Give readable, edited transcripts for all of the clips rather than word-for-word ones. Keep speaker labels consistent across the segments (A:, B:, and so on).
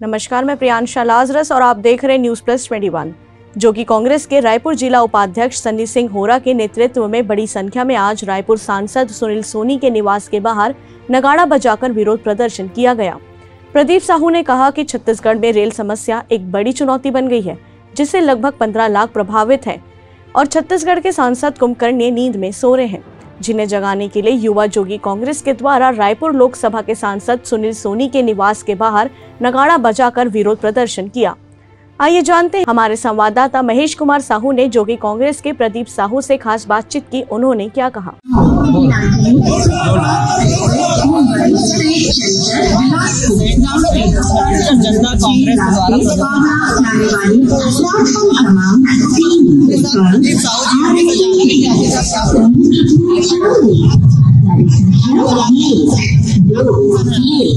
A: नमस्कार, मैं प्रियांशा लाजरस और आप देख रहे हैं न्यूज प्लस 21। जो कि कांग्रेस के रायपुर जिला उपाध्यक्ष सन्नी सिंह होरा के नेतृत्व में बड़ी संख्या में आज रायपुर सांसद सुनील सोनी के निवास के बाहर नगाड़ा बजाकर विरोध प्रदर्शन किया गया। प्रदीप साहू ने कहा कि छत्तीसगढ़ में रेल समस्या एक बड़ी चुनौती बन गई है, जिससे लगभग 15 लाख प्रभावित हैं और छत्तीसगढ़ के सांसद कुंभकर्ण नींद में सो रहे हैं, जिन्हें जगाने के लिए युवा जोगी कांग्रेस के द्वारा रायपुर लोकसभा के सांसद सुनील सोनी के निवास के बाहर नगाड़ा बजाकर विरोध प्रदर्शन किया। आइए जानते हैं हमारे संवाददाता महेश कुमार साहू ने जोगी कांग्रेस के प्रदीप साहू से खास बातचीत की, उन्होंने क्या कहा।
B: जनता कांग्रेस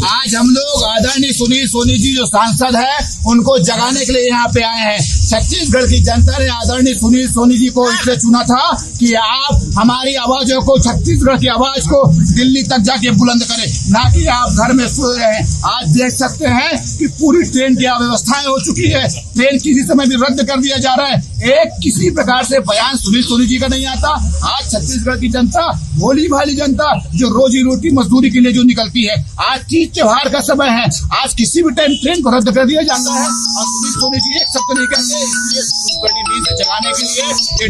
C: आज हम लोग आदरणीय सुनील सोनी जी जो सांसद है उनको जगाने के लिए यहाँ पे आए हैं। छत्तीसगढ़ की जनता ने आदरणीय सुनील सोनी जी को इसलिए चुना था कि आप हमारी आवाजों को, छत्तीसगढ़ की आवाज को दिल्ली तक जाके बुलंद करें, ना कि आप घर में सोए रहे। आज देख सकते हैं कि पूरी ट्रेन की अव्यवस्थाएं हो चुकी है, ट्रेन किसी समय भी रद्द कर दिया जा रहा है, एक किसी प्रकार से बयान सुनील सोनी जी का नहीं आता। आज छत्तीसगढ़ की जनता, भोली भाली जनता जो रोजी रोटी मजदूरी के लिए जो निकलती है, आज तीज त्योहार का समय है, आज किसी भी टाइम ट्रेन को रद्द कर दिया जाता है और सुनील सोनी जी एक शब्द नहीं कहते। इसलिए नींद से जगाने के लिए ये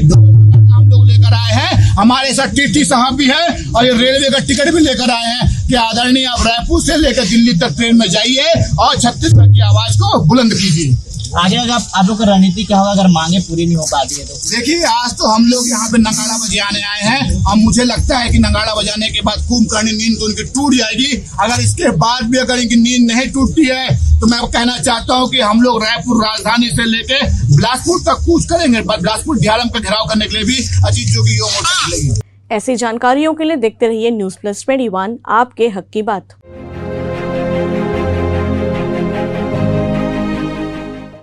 C: हम लोग लेकर आए हैं। हमारे साथ टीटी साहब भी है और ये रेलवे का टिकट भी लेकर आए हैं कि आदरणीय आप रायपुर से लेकर दिल्ली तक ट्रेन में जाइए और छत्तीसगढ़ की आवाज को बुलंद कीजिए।
B: आगे आप लोग का रणनीति क्या होगा अगर मांगे पूरी नहीं हो पाती है तो?
C: देखिए, आज तो हम लोग यहाँ पे नगाड़ा बजाने आए हैं और मुझे लगता है कि नगाड़ा बजाने के बाद कुंभकर्ण नींद तो उनकी टूट जाएगी। अगर इसके बाद भी अगर इनकी नींद नहीं टूटती है तो मैं कहना चाहता हूँ कि हम लोग रायपुर राजधानी से लेके बिलासपुर तक कूच करेंगे। बिलासपुर ढियालम का घेराव करने के लिए भी अजीत जोगी युवा मोर्चा चलेगी।
A: ऐसी जानकारियों के लिए देखते रहिए न्यूज प्लस 21, आपके हक की बात।